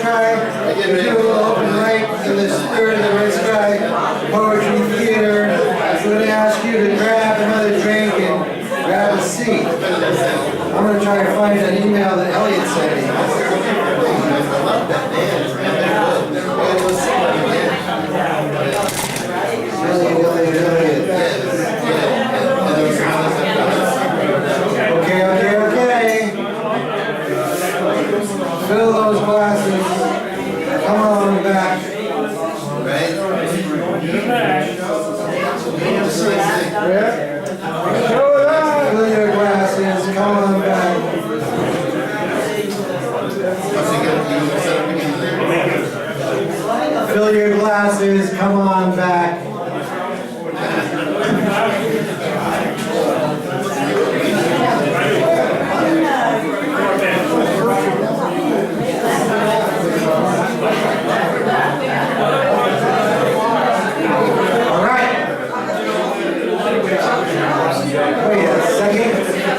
try to do a little open mic in the spirit of the Red Sky Poetry Theater. I'm going to ask you to grab another drink and grab a seat. I'm going to try to find an email that Elliot sent me. Okay. Fill those glasses. Come on back. Fill your glasses. Come on back. Fill your glasses. Come on back.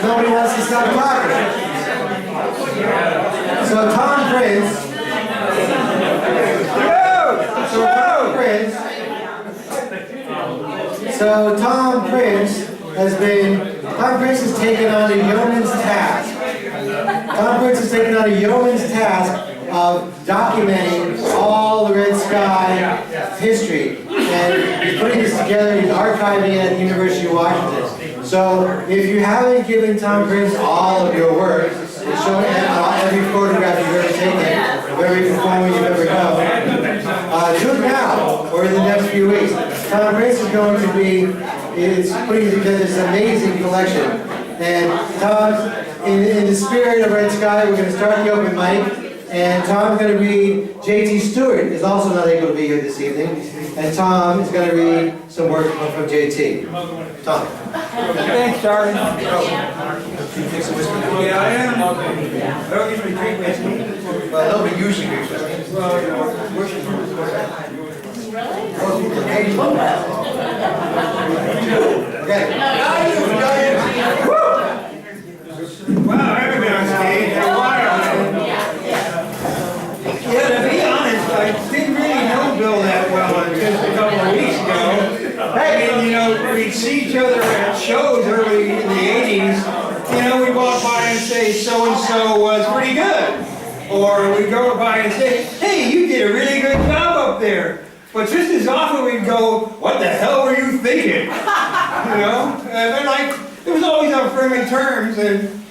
Nobody wants to stop talking. So Tom Prince has taken on a yeoman's task. Tom Prince has taken on a yeoman's task of documenting all the Red Sky history. And he's putting this together, he's archiving it at the University of Washington. So if you haven't given Tom Prince all of your work, and shown every photograph you've ever taken, of every performance you've ever done, do it now, or in the next few weeks. Tom Prince is going to be putting together this amazing collection. And Tom, in the spirit of Red Sky, we're going to start the open mic. And Tom's going to read, JT Stewart is also not able to be here this evening. And Tom is going to read some work from JT. Tom. Thanks, Charlie. Yeah, I am. I don't usually drink whiskey. Well, nobody usually drinks whiskey. Well, you know, worship. Okay. Wow, I haven't been on stage in a while. Yeah, to be honest, I didn't really know Bill that well until a couple of weeks ago. And, you know, we'd see each other at shows early in the 80s. You know, we'd walk by and say, so-and-so was pretty good. Or we'd go by and say, hey, you did a really good job up there. But just as often we'd go, what the hell were you thinking? You know? And like, it was always on friendly terms. And,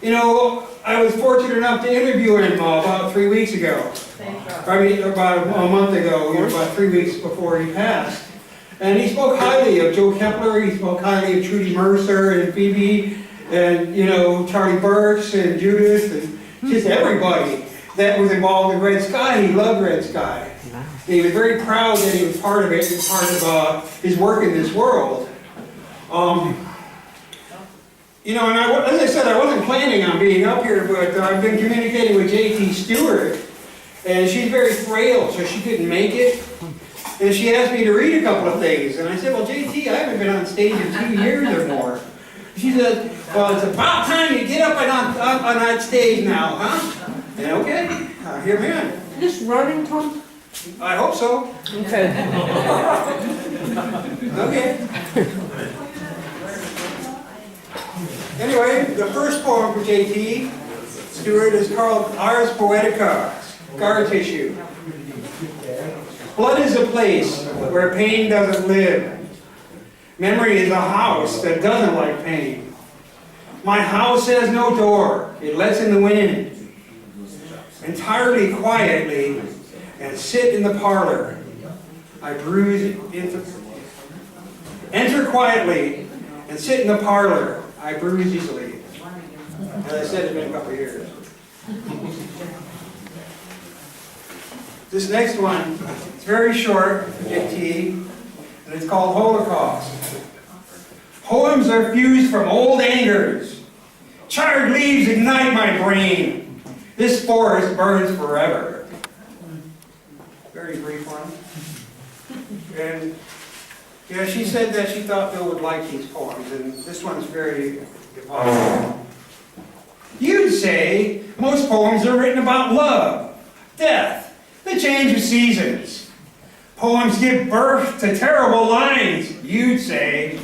you know, I was fortunate enough to interview him about 3 weeks ago. I mean, about a month ago, you know, about 3 weeks before he passed. And he spoke highly of Joe Kepler, he spoke highly of Trudy Mercer and Phoebe, and, you know, Charlie Burks and Judith, and just everybody that was involved in Red Sky. He loved Red Sky. And he was very proud that he was part of it, and part of his work in this world. You know, and as I said, I wasn't planning on being up here, but I've been communicating with JT Stewart, and she's very frail, so she couldn't make it. And she asked me to read a couple of things, and I said, well, JT, I haven't been on stage in 2 years or more. She said, well, it's about time you get up and on that stage now, huh? And okay, here we are. Is this running, Tom? I hope so. Okay. Okay. Anyway, the first poem for JT Stewart is called Ars Poetica, Scar Tissue. Blood is a place where pain doesn't live. Memory is a house that doesn't like pain. My house has no door, it lets in the wind. Entirely quietly, and sit in the parlor. I bruise into... Enter quietly, and sit in the parlor. I bruise easily. As I said, it's been a couple of years. This next one, it's very short, JT, and it's called Holocaust. Poems are fused from old angers. Charred leaves ignite my brain. This forest burns forever. Very brief one. And yeah, she said that she thought Bill would like these poems, and this one's very evocative. You'd say most poems are written about love. death, the change of seasons. Poems give birth to terrible lines, you'd say.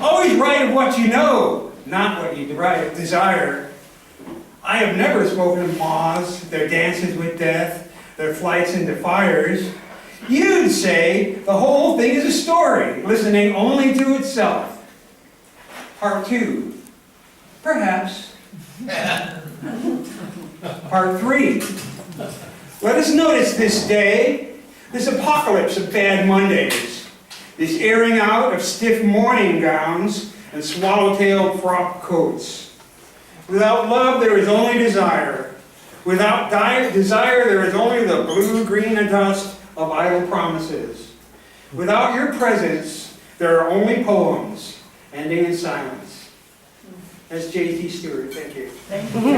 Always write of what you know, not what you desire. I have never spoken of moths, their dances with death, their flights into fires. You'd say the whole thing is a story, listening only to itself. Part 2. Perhaps. Part 3. Let us notice this day, this apocalypse of bad Mondays, this airing out of stiff morning gowns and swallow-tailed frock coats. Without love, there is only desire. Without desire, there is only the blue-green dust of idle promises. Without your presence, there are only poems, ending in silence. That's JT Stewart. Thank you. Thank you.